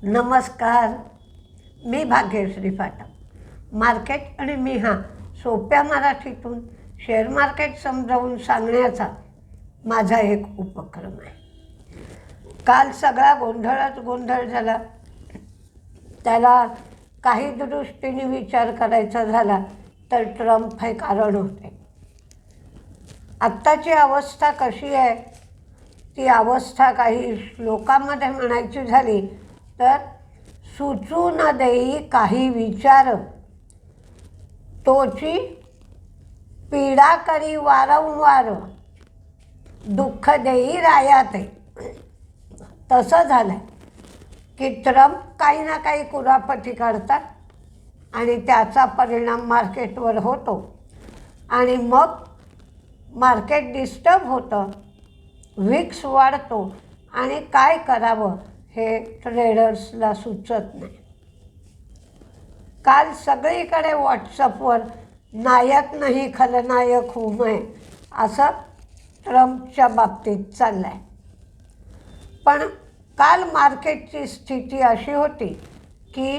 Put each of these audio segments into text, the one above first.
नमस्कार. मी भाग्यश्री फाटा. मार्केट आणि मी हा सोप्या मराठीतून शेअर मार्केट समजावून सांगण्याचा माझा एक उपक्रम आहे. काल सगळा गोंधळ झाला. त्याला काही दृष्टीने विचार करायचा झाला तर ट्रम्प हे कारण होते. आत्ताची अवस्था कशी आहे, ती अवस्था काही श्लोकामध्ये म्हणायची झाली तर सुचू न देई काही विचार, तोची पीडा करी वारंवार, दुःख देई रायाते. तसं झालं की ट्रम्प काही ना काही कुरापती काढतात आणि त्याचा परिणाम मार्केटवर होतो आणि मग मार्केट डिस्टर्ब होतं, विक्स वाढतो आणि काय करावं हे ट्रेडर्सला सुचत नाही. काल सगळीकडे व्हॉट्सअपवर नायक नाही खलनायक हूँ मैं असं ट्रम्पच्या बाबतीत चाललं आहे. पण काल मार्केटची स्थिती अशी होती की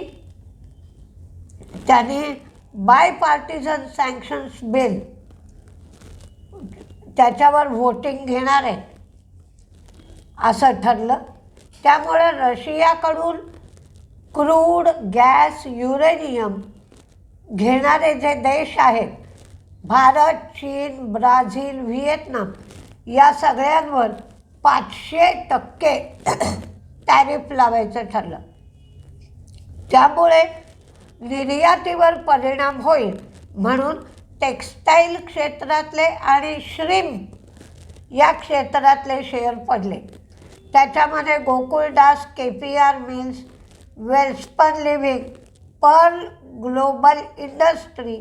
त्याने बायपार्टिझन सँक्शन्स बिल त्याच्यावर व्होटिंग घेणार आहे असं ठरलं. त्यामुळे रशियाकडून क्रूड, गॅस, युरेनियम घेणारे जे देश आहेत, भारत, चीन, ब्राझील, व्हिएतनाम, या सगळ्यांवर 500% टॅरिफ लावायचं ठरलं. त्यामुळे निर्यातीवर परिणाम होईल म्हणून टेक्स्टाईल क्षेत्रातले आणि श्रिम्प या क्षेत्रातले शेअर पडले. त्याच्यामध्ये Gokaldas, KPR mills, Welspun living, pearl global industry,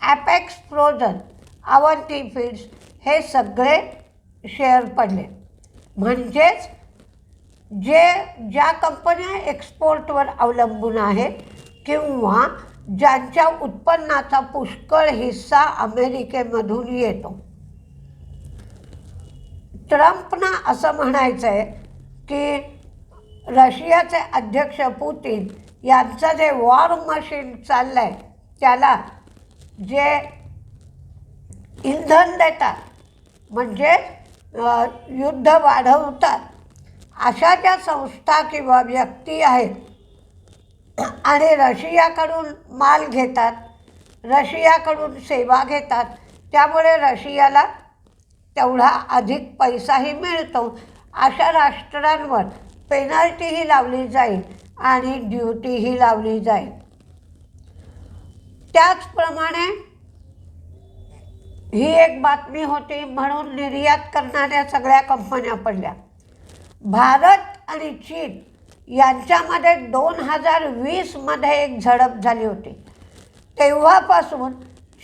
apex frozen, Avanti feeds हे सगळे शेअर पडले. म्हणजेच ज्या कंपन्या एक्सपोर्टवर अवलंबून आहेत किंवा ज्यांच्या उत्पन्नाचा पुष्कळ हिस्सा अमेरिकेमधून येतो. ट्रम्पना असं म्हणायचं आहे की रशियाचे अध्यक्ष पुतीन यांचं जे वॉर मशीन चाललं आहे त्याला जे इंधन देतात म्हणजे युद्ध वाढवतात अशा ज्या संस्था किंवा व्यक्ती आहेत आणि रशियाकडून माल घेतात, रशियाकडून सेवा घेतात, त्यामुळे रशियाला तेवढा अधिक पैसाही मिळतो. अशा राष्ट्रांवर पेनल्टीही लावली जाईल आणि ड्युटीही लावली जाईल. त्याचप्रमाणे ही एक बातमी होती म्हणून निर्यात करणाऱ्या सगळ्या कंपन्या पडल्या. भारत आणि चीन यांच्यामध्ये 2020मध्ये एक झडप झाली होती. तेव्हापासून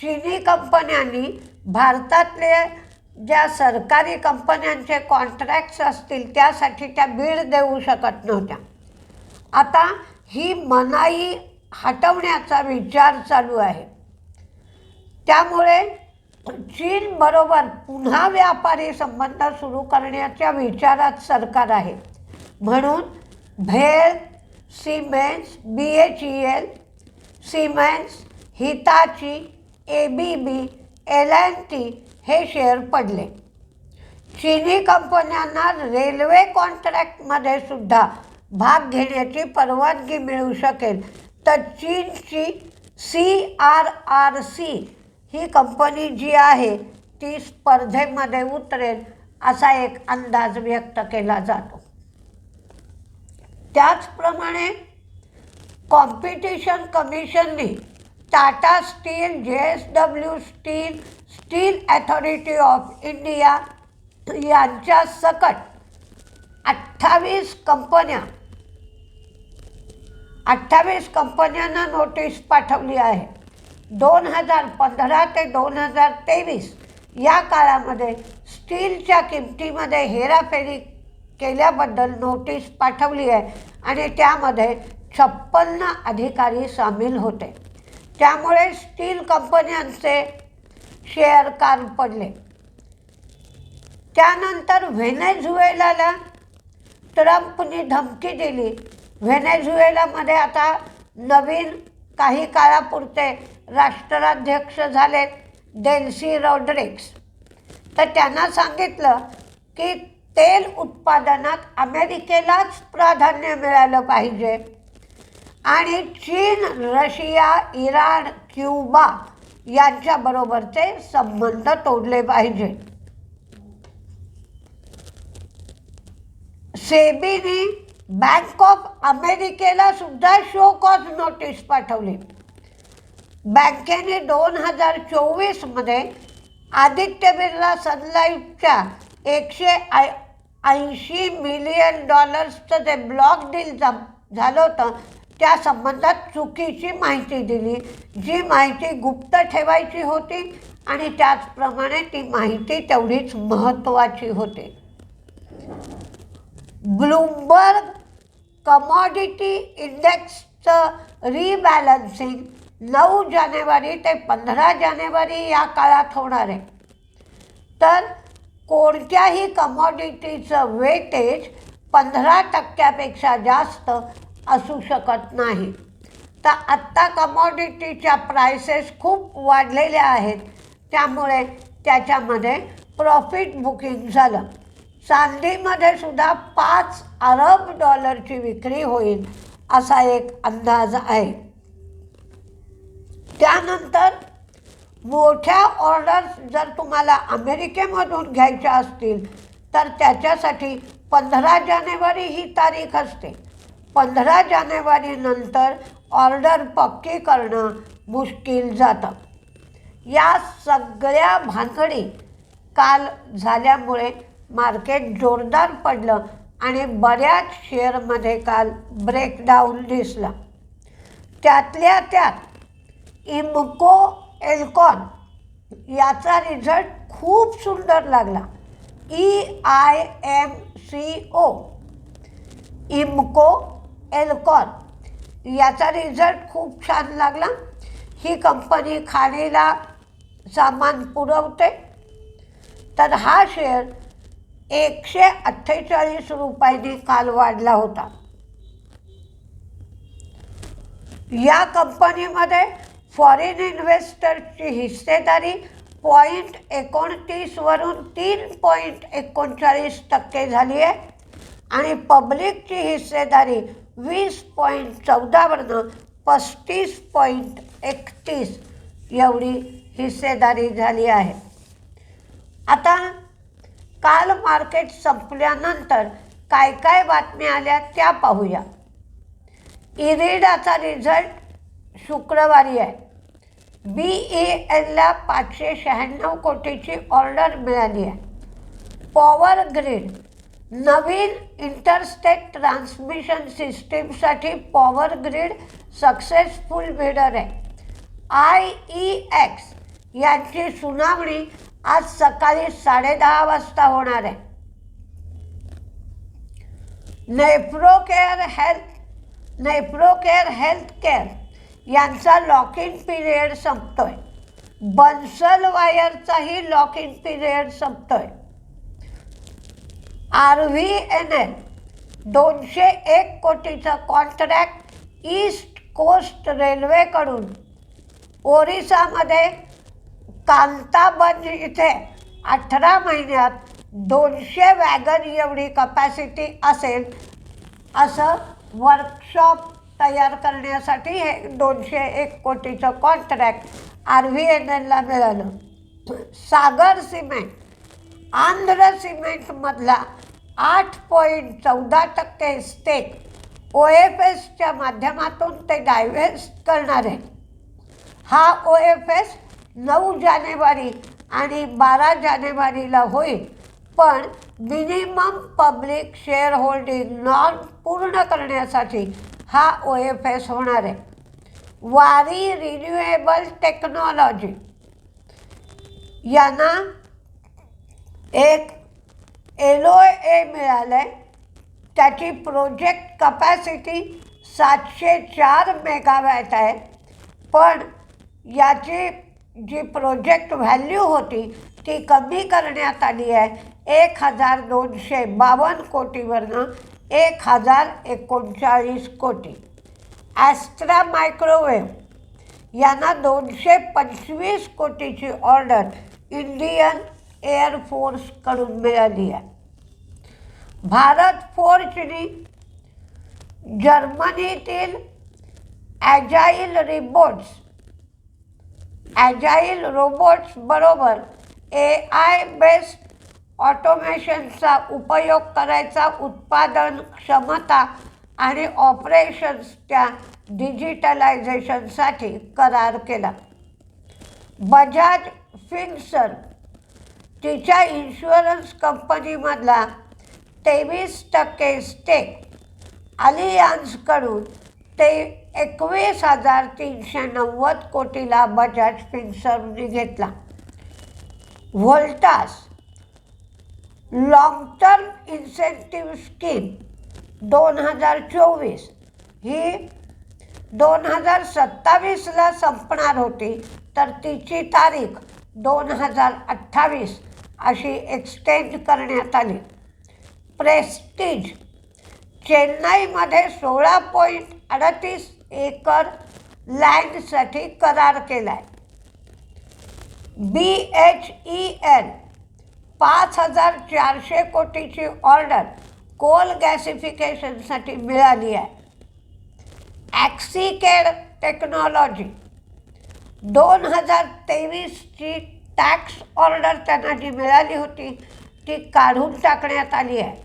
चीनी कंपन्यांनी भारतातले ज्या सरकारी कंपन्यांचे कॉन्ट्रॅक्ट्स असतील त्यासाठी त्या बीड देऊ शकत नव्हत्या. आता ही मनाई हटवण्याचा विचार चालू आहे. त्यामुळे चीनबरोबर पुन्हा व्यापारी संबंध सुरू करण्याच्या विचारात सरकार आहे. म्हणून भेल, सिमेन्स, BHEL, सिमेन्स, हिताची, ABB, L&T हे शेअर पडले. चीनी कंपन्यांना रेल्वे कॉन्ट्रॅक्टमध्ये सुद्धा भाग घेण्याची परवानगी मिळू शकेल. तर चीनची CRRC ही कंपनी जी आहे ती स्पर्धेमध्ये उतरेल असा एक अंदाज व्यक्त केला जातो. त्याचप्रमाणे कॉम्पिटिशन कमिशनने Tata steel, JSW steel, steel authority of India यांच्या सकट 28 कंपन्यांना नोटीस पाठवली आहे. 2015 ते 2023 या काळामध्ये स्टीलच्या किमतीमध्ये हेराफेरी केल्याबद्दल नोटीस पाठवली आहे आणि त्यामध्ये 56 अधिकारी सामील होते. त्यामुळे स्टील कंपन्यांचे शेअर काल पडले. त्यानंतर व्हेनेझुएलाला ट्रम्पनी धमकी दिली. व्हेनेझुएलामध्ये आता नवीन काही काळापुरते राष्ट्राध्यक्ष झालेत डेल्सी रॉड्रिग्स. तर त्यांना सांगितलं की तेल उत्पादनात अमेरिकेलाच प्राधान्य मिळालं पाहिजे आणि चीन, रशिया, इराण, क्युबा यांच्याबरोबरचे संबंध तोडले पाहिजे. सेबीने बँक ऑफ अमेरिकेला सुद्धा शो कॉज नोटीस पाठवली. बँकेने 2024मध्ये आदित्य बिर्ला सन लाईफच्या $180 मिलियन जे ब्लॉक डील झालं होतं त्या संबंधात चुकीची माहिती दिली, जी माहिती गुप्त ठेवायची होती आणि त्याचप्रमाणे ती माहिती तेवढीच महत्त्वाची होती. ब्लूमबर्ग कमॉडिटी इंडेक्सचं रिबॅलन्सिंग 9 जानेवारी ते 15 जानेवारी या काळात होणार आहे. तर कोणत्याही कमॉडिटीचं वेटेज 15% जास्त असू शकत नाही. तर आत्ता कमॉडिटीच्या प्राइसेस खूप वाढलेल्या आहेत, त्यामुळे त्याच्यामध्ये प्रॉफिट बुकिंग झालं. चांदीमध्ये सुद्धा $5 अरब विक्री होईल असा एक अंदाज आहे. त्यानंतर मोठ्या ऑर्डर्स जर तुम्हाला अमेरिकेमधून घ्यायच्या असतील तर त्याच्यासाठी 15 जानेवारी ही तारीख असते. 15 जानेवारीनंतर ऑर्डर पक्की करणं मुश्किल जातं. या सगळ्या भानगडी काल झाल्यामुळे मार्केट जोरदार पडलं आणि बऱ्याच शेअरमध्ये काल ब्रेकडाऊन दिसला. त्यातल्या त्यात इमको एल्कॉन याचा रिझल्ट खूप सुंदर लागला. EIMCO इमको एल्कॉन याचा रिझल्ट खूप छान लागला. ही कंपनी खाणीला सामान पुरवते. तर हा शेअर 148 रुपयांनी काल वाढला होता. या कंपनीमध्ये फॉरेन इन्व्हेस्टर्सची हिस्सेदारी 0.29 वरून 3.39% झाली आहे आणि पब्लिकची हिस्सेदारी 20.14 वरून 35.31 एवढी हिस्सेदारी झाली आहे. आता काल मार्केट संपल्यानंतर काय काय बातम्या आल्या त्या पाहूया. इरिडाचा रिझल्ट शुक्रवारी आहे. BELला 596 कोटीची ऑर्डर मिळाली आहे. पॉवर ग्रीड नवीन इंटरस्टेट ट्रान्समिशन सिस्टीमसाठी पॉवर ग्रीड सक्सेसफुल बिडर आहे. IEX यांची सुनावणी आज सकाळी 10:30 वाजता होणार आहे. नेफ्रोकेअर हेल्थकेअर यांचा लॉक इन पिरियड संपतोय. बन्सल वायरचाही लॉक इन पिरियड संपतोय. RVNL 201 कोटीचा कॉन्ट्रॅक्ट ईस्ट कोस्ट रेल्वेकडून ओरिसामध्ये कांताबंज इथे 18 महिन्यात 200 वॅगन एवढी कपॅसिटी असेल असं वर्कशॉप तयार करण्यासाठी हे 201 कोटीचं कॉन्ट्रॅक्ट RVNLला मिळालं. सागर सिमेंट आंध्र सिमेंटमधला 8.14% स्टेक OFSच्या माध्यमातून ते डायव्हेस्ट करणार आहे. हा OFS 9 जानेवारी आणि 12 जानेवारीला होईल, पण minimum public share holding norm पूर्ण करण्यासाठी हा OFS होणार आहे. वारी रिन्युएबल टेक्नॉलॉजी यांना एक LOA मिळालं आहे. त्याची प्रोजेक्ट कपॅसिटी 704 मेगावॅट आहे, पण याची जी प्रोजेक्ट व्हॅल्यू होती ती कमी करण्यात आली आहे. 1252 कोटीवरनं 1039 कोटी. ॲस्ट्रा मायक्रोवेव्ह यांना 225 कोटीची ऑर्डर इंडियन एअरफोर्सकडून मिळाली आहे. भारत फोर्जनी जर्मनीतील ॲजाईल रोबोट्स बरोबर AI बेस्ड ऑटोमेशनचा उपयोग करायचा उत्पादन क्षमता आणि ऑपरेशन्सच्या डिजिटलायझेशनसाठी करार केला. बजाज फिनसर्व तिच्या इन्शुरन्स कंपनीमधला 23% स्टेक अलियान्सकडून ते 21,390 कोटीला बजाज फिनसर्वने घेतला. Voltas long term incentive scheme 2024 ही 2027ला संपणार होती, तर तिची तारीख 2028 अशी एक्सटेंड करण्यात आली. प्रेस्टीज चेन्नईमध्ये 16.38 एकर लँडसाठी करार केला आहे. BHEL 5,400 कोटीची ऑर्डर कोल गॅसिफिकेशनसाठी मिळाली आहे. ॲक्सिकेड टेक्नॉलॉजी 2023ची टॅक्स ऑर्डर त्यांना जी मिळाली होती ती काढून टाकण्यात आली आहे.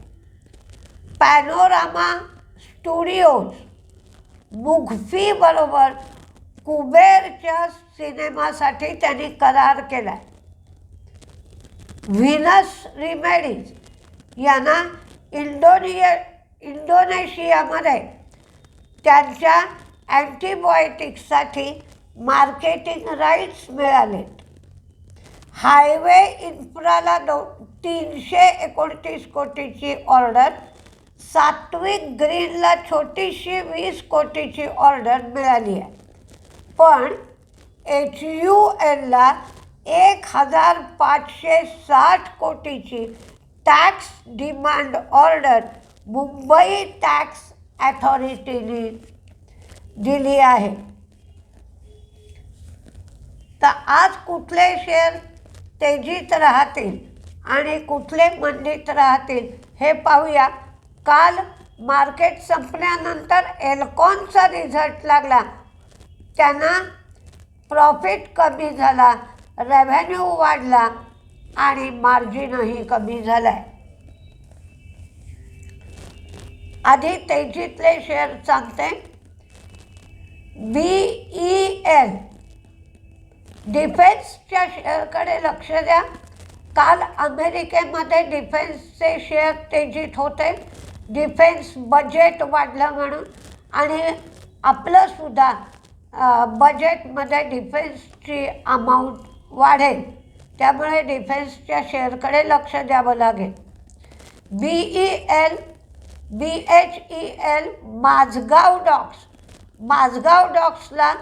पॅनोरामा स्टुडिओज मुघफी बरोबर कुबेरच्या सिनेमासाठी त्यांनी करार केला आहे. व्हिनस रिमेडीज यांना इंडोनेशियामध्ये त्यांच्या अँटीबायोटिक्ससाठी मार्केटिंग राईट्स मिळालेत. हायवे इन्फ्राला 329 कोटीची ऑर्डर. सात्विक ग्रीनला छोटीशी 20 कोटीची ऑर्डर मिळाली आहे. पण HULला 1,560 कोटीची tax demand order Mumbai tax अथॉरिटीने दिली आहे. तर आज कुठले शेअर तेजीत राहतील आणि कुठले मंदीत राहतील हे पाहूया. काल मार्केट संपल्यानंतर एल्कॉनचा रिझल्ट लागला. त्यांना प्रॉफिट कमी झाला, रेव्हेन्यू वाढला आणि मार्जिनही कमी झाला आहे. आधी तेजीतले शेअर सांगते. BEL डिफेन्सच्या शेअरकडे लक्ष द्या. काल अमेरिकेमध्ये डिफेन्सचे शेअर तेजीत होते. डिफेन्स बजेट वाढलं म्हणून आणि आपलंसुद्धा बजेटमध्ये डिफेन्सची अमाऊंट वाढेल, त्यामुळे डिफेन्सच्या शेअरकडे लक्ष द्यावं लागेल. BHEL माझगाव डॉक्सला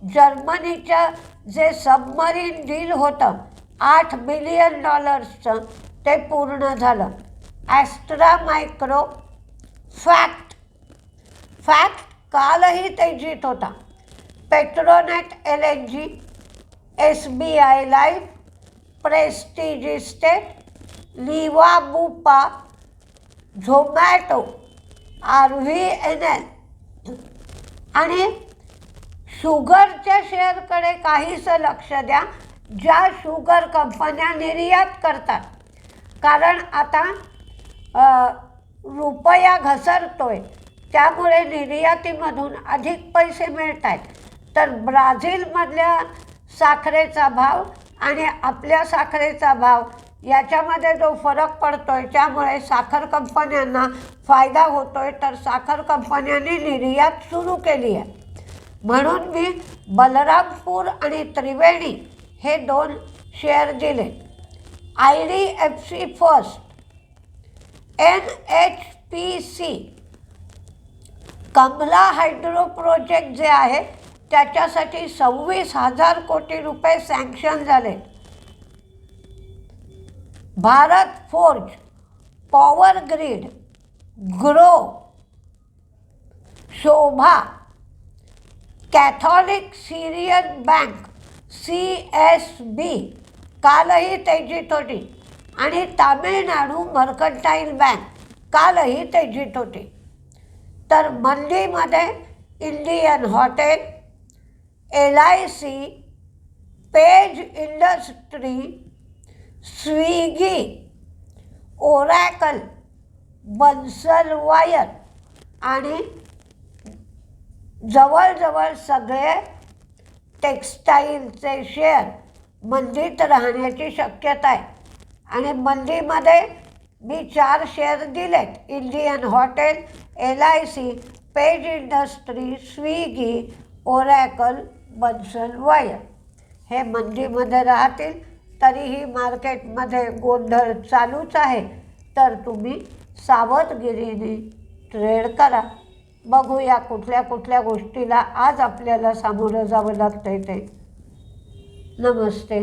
जर्मनीच्या जे सबमरीन डील होतं $8 बिलियन ते पूर्ण झालं. ॲस्ट्रा मायक्रो फॅक्ट कालही तेजीत होता. Petronet LNG, SBI life, Prestige estate, लिवा बुपा, झोमॅटो, RVNL आणि शुगरच्या शेअरकडे काहीसं लक्ष द्या. ज्या शुगर कंपन्या निर्यात करतात, कारण आता रुपया घसरतोय त्यामुळे निर्यातीमधून अधिक पैसे मिळत आहेत. तर ब्राझीलमधल्या साखरेचा भाव आणि आपल्या साखरेचा भाव याच्यामध्ये जो फरक पडतोय त्यामुळे साखर कंपन्यांना फायदा होतोय. तर साखर कंपन्यांनी निर्यात सुरू केली आहे. म्हणून मी बलरामपूर आणि त्रिवेणी हे 2 शेअर दिले. IDFC first, NHPC, Kamala hydro project जे आहे त्याच्यासाठी 26,000 कोटी रुपये सँक्शन झाले. Bharat forge, power grid Groww, Sobha, Catholic Syrian bank CSB कालही तेजीत होती आणि तामिळनाडू मर्कंटाईल बँक कालही तेजीत होती. तर मंदीमध्ये Indian hotel, LIC, Page industry, Swiggy, Oracle, Bansal wire आणि जवळजवळ सगळे टेक्स्टाईलचे शेअर मंदीत राहण्याची शक्यता आहे. आणि मंदीमध्ये मी 4 शेअर दिलेत: Indian hotel, LIC, Page industry, Swiggy, Oracle, Bansal wire. हे मंदीमध्ये राहतील. तरीही मार्केटमध्ये गोंधळ चालूच आहे, तर तुम्ही सावधगिरीने ट्रेड करा. बघूया कुठल्या कुठल्या गोष्टीला आज आपल्याला सामोरं जावं लागतं आहे ते. नमस्ते.